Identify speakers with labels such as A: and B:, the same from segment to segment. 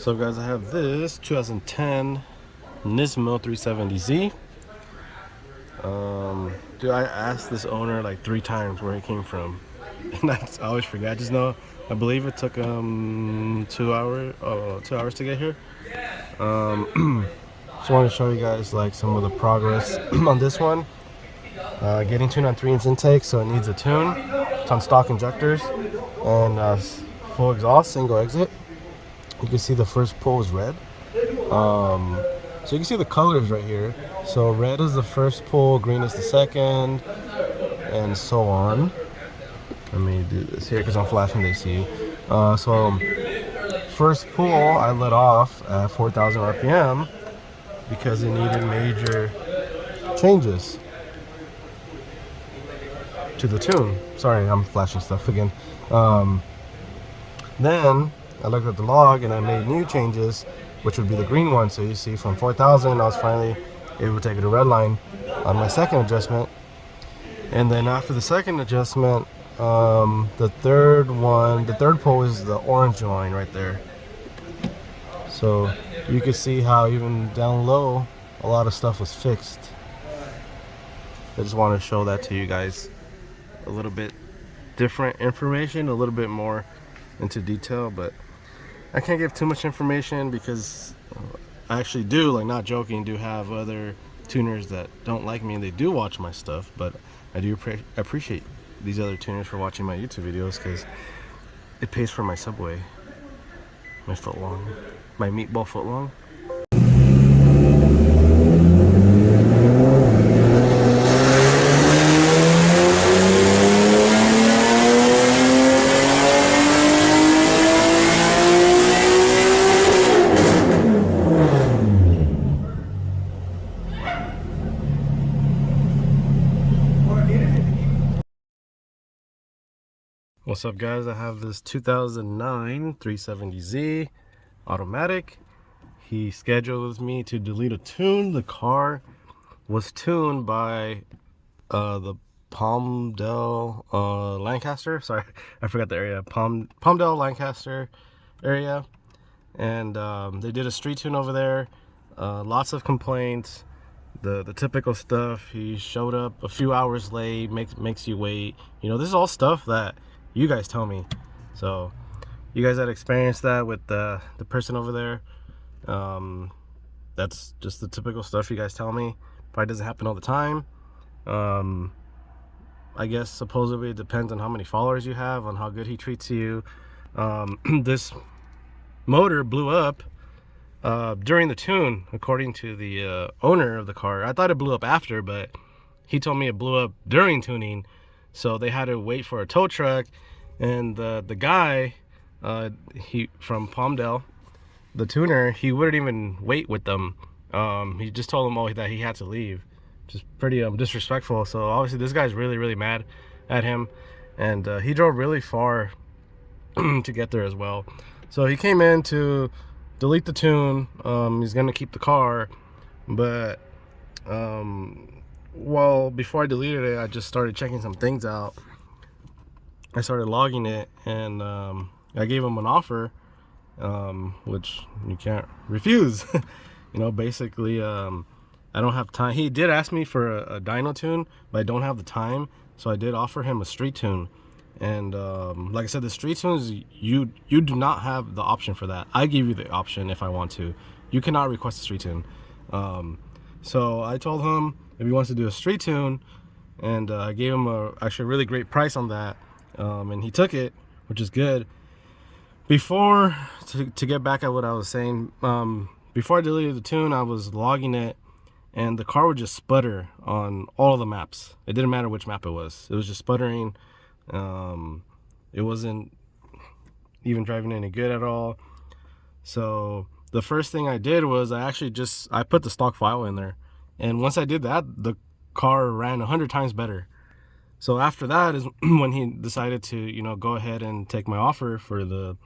A: So guys, I have this 2010 Nismo 370Z. Dude, I asked this owner like 3 times where he came from, and I always forget. I just know, I believe it took 2 hours to get here. Just want to show you guys like some of the progress on this one. Getting tuned on 3-inch intake, so it needs a tune. It's on stock injectors and full exhaust, single exit. You can see the first pull is red. So you can see the colors right here. So red is the first pull, green is the second, and so on. Let me do this here because I'm flashing the AC. So first pull I let off at 4,000 RPM because it needed major changes to the tune. Sorry, I'm flashing stuff again. Then I looked at the log and I made new changes, which would be the green one. So you see from 4,000, I was finally able to take it to red line on my second adjustment. And then after the second adjustment, the third pull is the orange line right there. So you can see how even down low, a lot of stuff was fixed. I just want to show that to you guys. A little bit different information, a little bit more into detail, but I can't give too much information because I actually do, like, not joking, do have other tuners that don't like me and they do watch my stuff, but I do appreciate these other tuners for watching my YouTube videos because it pays for my Subway, my footlong, my meatball footlong. What's up guys, I have this 2009 370Z automatic. He scheduled with me to delete a tune. The car was tuned by the Palmdale Lancaster, sorry I forgot the area, Palmdale Lancaster area, and they did a street tune over there. Lots of complaints, the typical stuff. He showed up a few hours late, makes you wait. You know, this is all stuff that you guys tell me. So you guys had experienced that with the person over there. That's just the typical stuff you guys tell me. Probably doesn't happen all the time. I guess supposedly it depends on how many followers you have, on how good he treats you. This motor blew up during the tune, according to the owner of the car. I thought it blew up after, but he told me it blew up during tuning. So they had to wait for a tow truck, and the guy, he from Palmdale, the tuner, he wouldn't even wait with them. He just told them that he had to leave, which is pretty disrespectful. So obviously this guy's really mad at him, and he drove really far to get there as well. So he came in to delete the tune. He's gonna keep the car, but well, before I deleted it, I just started checking some things out. I started logging it, and I gave him an offer, which you can't refuse. You know, basically, I don't have time. He did ask me for a dyno tune, but I don't have the time, so I did offer him a street tune. And like I said, the street tunes, you do not have the option for that. I give you the option if I want to. You cannot request a street tune. So I told him if he wants to do a street tune, and I gave him actually a really great price on that, and he took it, which is good. Before, to get back at what I was saying, before I deleted the tune, I was logging it, and the car would just sputter on all of the maps. It didn't matter which map it was just sputtering. It wasn't even driving any good at all. So the first thing I did was I put the stock file in there, and once I did that, the car ran 100 times better. So after that is when he decided to, you know, go ahead and take my offer for the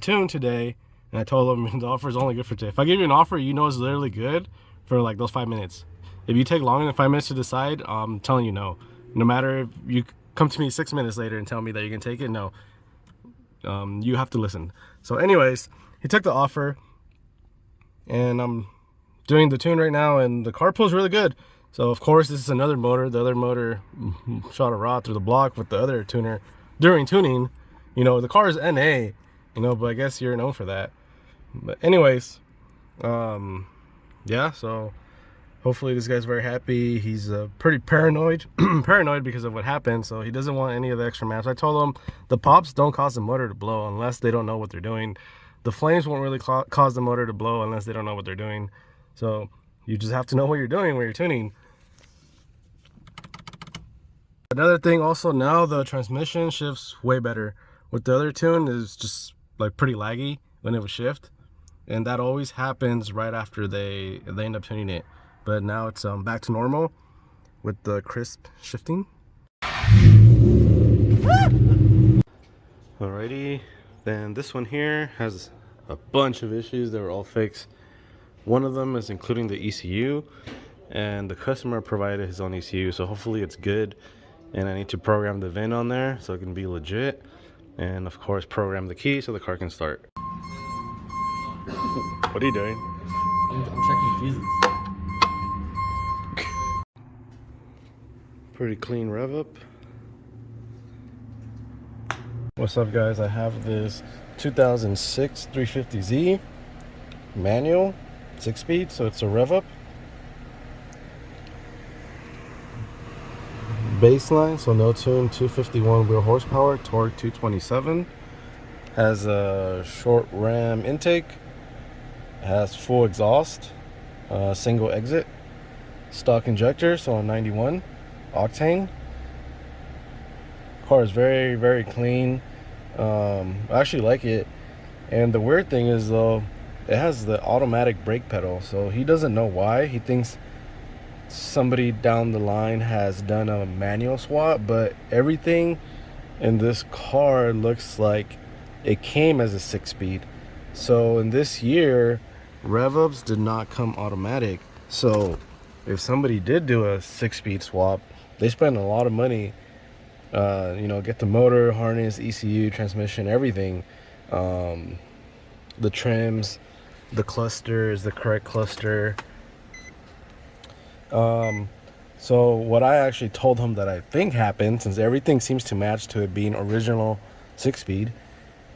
A: tune today. And I told him the offer is only good for today. If I give you an offer, you know it's literally good for like those 5 minutes. If you take longer than 5 minutes to decide, I'm telling you no. No matter if you come to me 6 minutes later and tell me that you can take it, no. You have to listen. So anyways, he took the offer. and I'm doing the tune right now, and the car pulls really good. So of course this is another motor. The other motor shot a rod through the block with the other tuner during tuning. You know, the car is NA, you know, but I guess you're known for that. But anyways, yeah, so hopefully this guy's very happy. He's pretty paranoid paranoid because of what happened, so he doesn't want any of the extra maps. I told him the pops don't cause the motor to blow unless they don't know what they're doing. The flames won't really cause the motor to blow unless they don't know what they're doing. So you just have to know what you're doing when you're tuning. Another thing also, now the transmission shifts way better. With the other tune is just like pretty laggy when it would shift, and that always happens right after they end up tuning it. But now it's back to normal with the crisp shifting. Alrighty, then this one here has a bunch of issues that were all fixed. One of them is including the ECU, and the customer provided his own ECU, so hopefully it's good. And I need to program the VIN on there so it can be legit, and of course program the key so the car can start. What are you doing?
B: I'm checking fuses.
A: Pretty clean rev up. What's up guys, I have this 2006 350Z manual 6-speed, so it's a rev up. Baseline, so no tune, 251 wheel horsepower, torque 227. Has a short ram intake, has full exhaust, single exit, stock injector, so a 91 octane. Car is very, very clean. I actually like it. And the weird thing is though, it has the automatic brake pedal, so he doesn't know why. He thinks somebody down the line has done a manual swap, but everything in this car looks like it came as a 6-speed. So in this year, rev-ups did not come automatic. So if somebody did do a 6-speed swap, they spend a lot of money, you know, get the motor, harness, ECU, transmission, everything, the trims, the cluster is the correct cluster. So what I actually told him that I think happened, since everything seems to match to it being original 6-speed,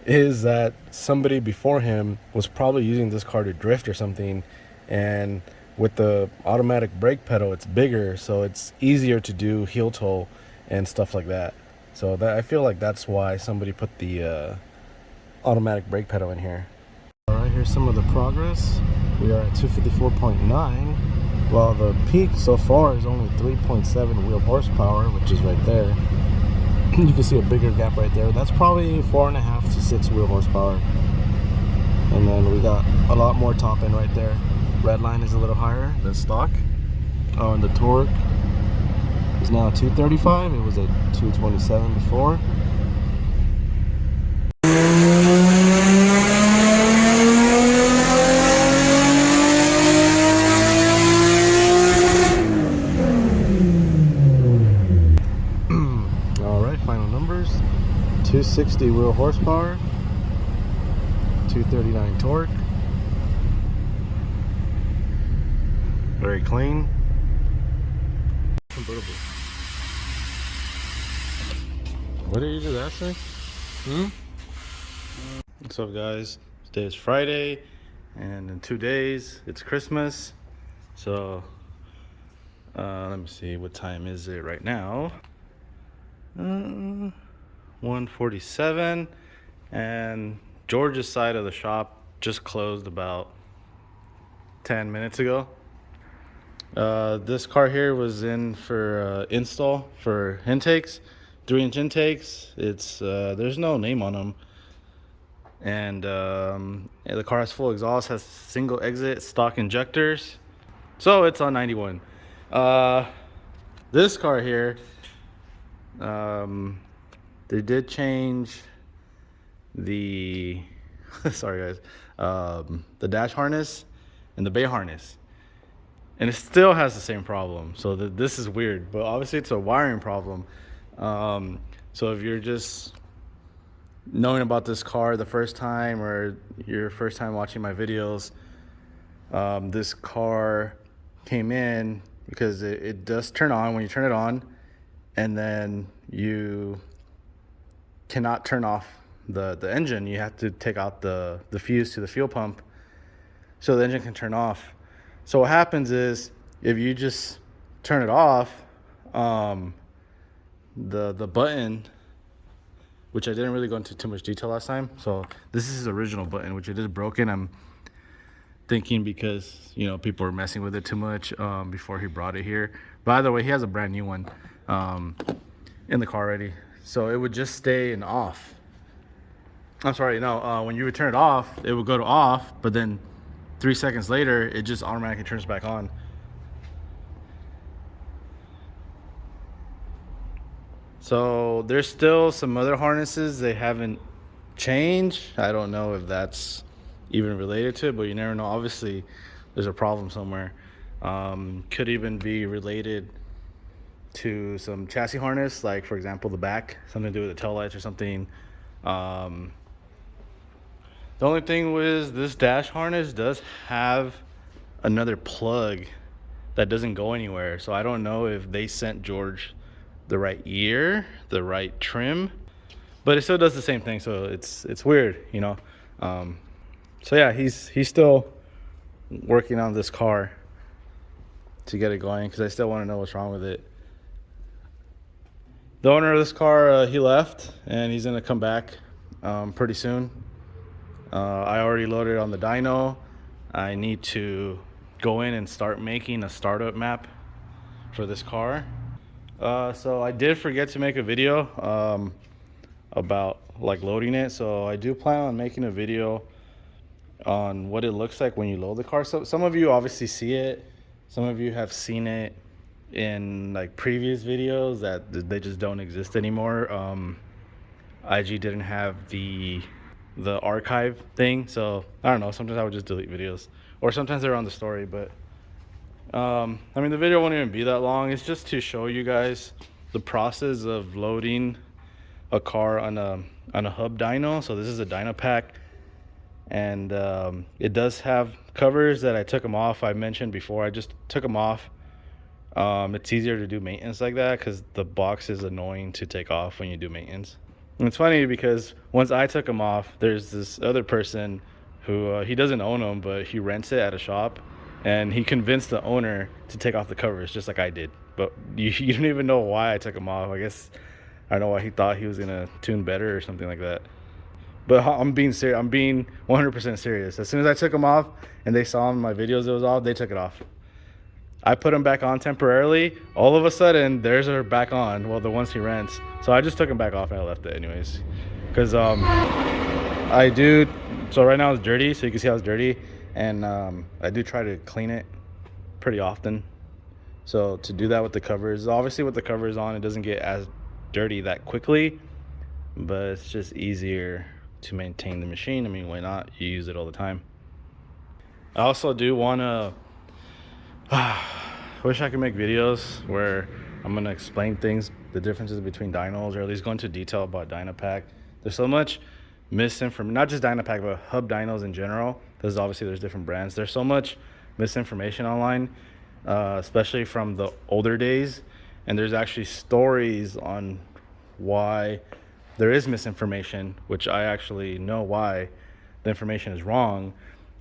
A: is that somebody before him was probably using this car to drift or something, and with the automatic brake pedal it's bigger, so it's easier to do heel toe and stuff like that. So that, I feel like that's why somebody put the automatic brake pedal in here. All right, here's some of the progress. We are at 254.9. Well, the peak so far is only 3.7 wheel horsepower, which is right there. You can see a bigger gap right there. That's probably 4.5 to 6 wheel horsepower. And then we got a lot more top end right there. Red line is a little higher than stock. Oh, and the torque is now 235. It was at 227 before. Alright, final numbers. 260 wheel horsepower, 239 torque. Very clean. Convertible. What did you just ask me? What's up guys? Today is Friday, and in 2 days it's Christmas. So let me see, what time is it right now? 1:47, and George's side of the shop just closed about 10 minutes ago. This car here was in for install for intakes, 3-inch intakes. It's there's no name on them, and yeah, the car has full exhaust, has single exit, stock injectors, so it's on 91. This car here, they did change the sorry guys, the dash harness and the bay harness, and it still has the same problem. So this is weird, but obviously it's a wiring problem. So if you're just knowing about this car the first time, or your first time watching my videos,
C: This car came in because it does turn on when you turn it on, and then you cannot turn off the engine. You have to take out the fuse to the fuel pump so the engine can turn off. So what happens is if you just turn it off, the button, which I didn't really go into too much detail last time. So this is his original button, which it is broken. I'm thinking because, you know, people were messing with it too much before he brought it here. By the way, he has a brand new one in the car already. So it would just stay in off. I'm sorry, no, when you would turn it off, it would go to off, but then 3 seconds later, it just automatically turns back on. So there's still some other harnesses they haven't changed. I don't know if that's even related to it, but you never know. Obviously, there's a problem somewhere. Could even be related to some chassis harness, like for example the back, something to do with the tail lights or something. The only thing was this dash harness does have another plug that doesn't go anywhere, so I don't know if they sent George the right year, the right trim, but it still does the same thing, so it's weird, you know. So yeah, he's still working on this car to get it going because I still want to know what's wrong with it. The owner of this car, he left, and he's gonna come back pretty soon. I already loaded on the dyno. I need to go in and start making a startup map for this car. So I did forget to make a video about like loading it. So I do plan on making a video on what it looks like when you load the car. So some of you obviously see it. Some of you have seen it in like previous videos that they just don't exist anymore. IG didn't have the archive thing, so I don't know, sometimes I would just delete videos, or sometimes they're on the story. But I mean, the video won't even be that long. It's just to show you guys the process of loading a car on a hub dyno. So this is a dyno pack, and it does have covers that I took them off. I mentioned before, I just took them off. It's easier to do maintenance like that because the box is annoying to take off when you do maintenance. And it's funny because once I took them off, there's this other person who he doesn't own them, but he rents it at a shop, and he convinced the owner to take off the covers just like I did. But you don't even know why I took them off. I guess I don't know why he thought he was gonna tune better or something like that. But I'm being serious. I'm being 100% serious. As soon as I took them off and they saw in my videos it was off, they took it off. I put them back on temporarily. All of a sudden, theirs are back on. Well, the ones he rents. So I just took them back off and I left it anyways. Because I do. So right now it's dirty. So you can see how it's dirty. And I do try to clean it pretty often. So to do that with the covers, obviously with the covers on, it doesn't get as dirty that quickly. But it's just easier to maintain the machine. I mean, why not? You use it all the time. I also do want to wish I could make videos where I'm going to explain things, the differences between dynos, or at least go into detail about Dynapack. There's so much misinformation, not just Dynapack, but hub dynos in general. There's different brands. There's so much misinformation online, especially from the older days. And there's actually stories on why there is misinformation, which I actually know why the information is wrong.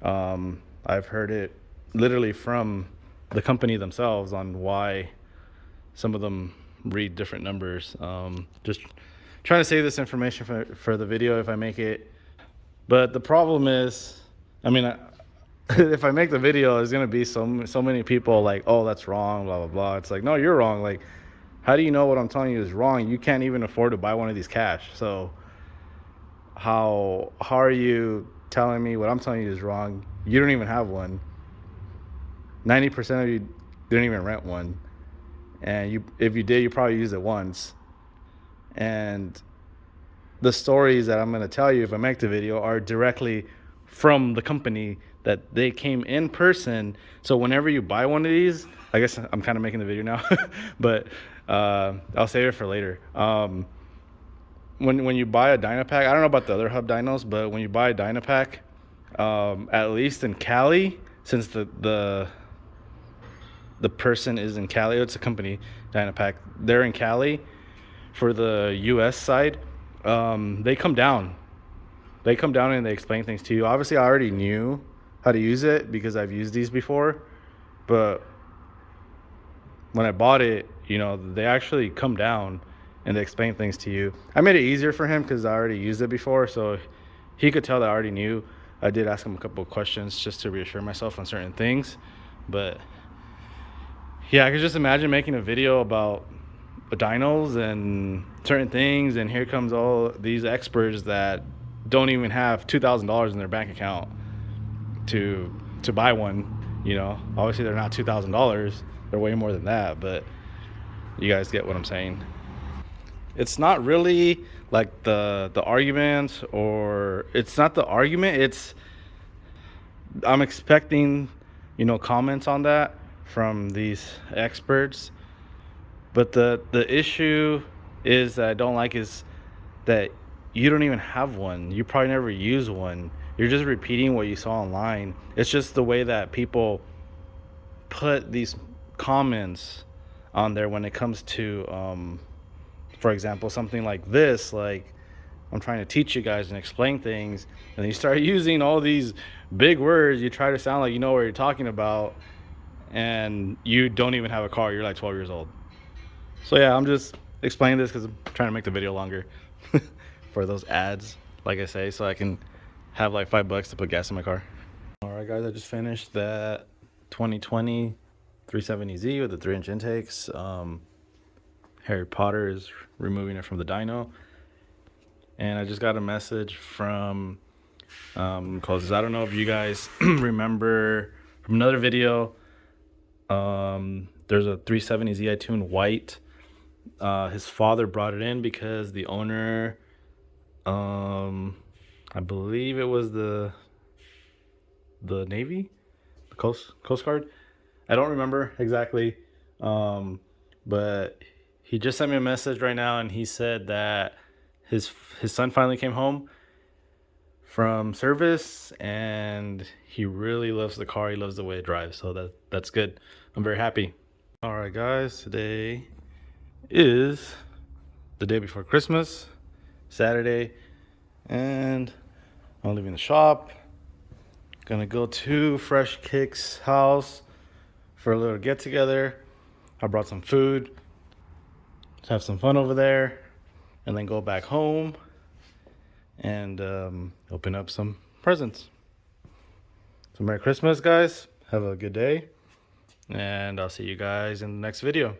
C: I've heard it literally from the company themselves on why some of them read different numbers. Just trying to save this information for the video if I make it. But the problem is, I mean, if I make the video, there's gonna be so many people like, oh, that's wrong, blah blah blah. It's like, no, you're wrong. Like, how do you know what I'm telling you is wrong? You can't even afford to buy one of these cash. So how are you telling me what I'm telling you is wrong? You don't even have one. 90% of you didn't even rent one, and if you did, you probably used it once. And the stories that I'm going to tell you if I make the video are directly from the company that they came in person. So whenever you buy one of these, I guess I'm kind of making the video now, but I'll save it for later. When you buy a Dynapack, I don't know about the other hub dynos, but when you buy a Dynapack, at least in Cali, since the person is in Cali. It's a company, Dynapack. They're in Cali for the US side. They come down and they explain things to you. Obviously I already knew how to use it because I've used these before, but when I bought it, you know, they actually come down and they explain things to you. I made it easier for him because I already used it before, so he could tell that I already knew. I did ask him a couple of questions just to reassure myself on certain things, but yeah, I could just imagine making a video about dynos and certain things, and here comes all these experts that don't even have $2,000 in their bank account to buy one. You know, obviously they're not $2,000, they're way more than that, but you guys get what I'm saying. It's not really like the argument, or it's not the argument, it's I'm expecting, you know, comments on that from these experts. But the issue is that I don't like is that you don't even have one. You probably never use one. You're just repeating what you saw online. It's just the way that people put these comments on there when it comes to for example, something like this, like I'm trying to teach you guys and explain things, and you start using all these big words. You try to sound like you know what you're talking about, and you don't even have a car. You're like 12 years old. So yeah, I'm just explaining this because I'm trying to make the video longer for those ads, like I say, so I can have like $5 to put gas in my car. All right, guys, I just finished that 2020 370Z with the 3-inch intakes. Harry Potter is removing it from the dyno, and I just got a message from closes. I don't know if you guys remember from another video. There's a 370Z I tuned white. His father brought it in because the owner, I believe it was the Navy, the Coast Guard. I don't remember exactly, but he just sent me a message right now, and he said that his son finally came home from service, and he really loves the car. He loves the way it drives, so that's good. I'm very happy. All right, guys, today is the day before Christmas, Saturday, and I'm leaving the shop. Gonna go to Fresh Kick's house for a little get together. I brought some food. Let's have some fun over there, and then go back home and open up some presents. So Merry Christmas, guys. Have a good day, and I'll see you guys in the next video.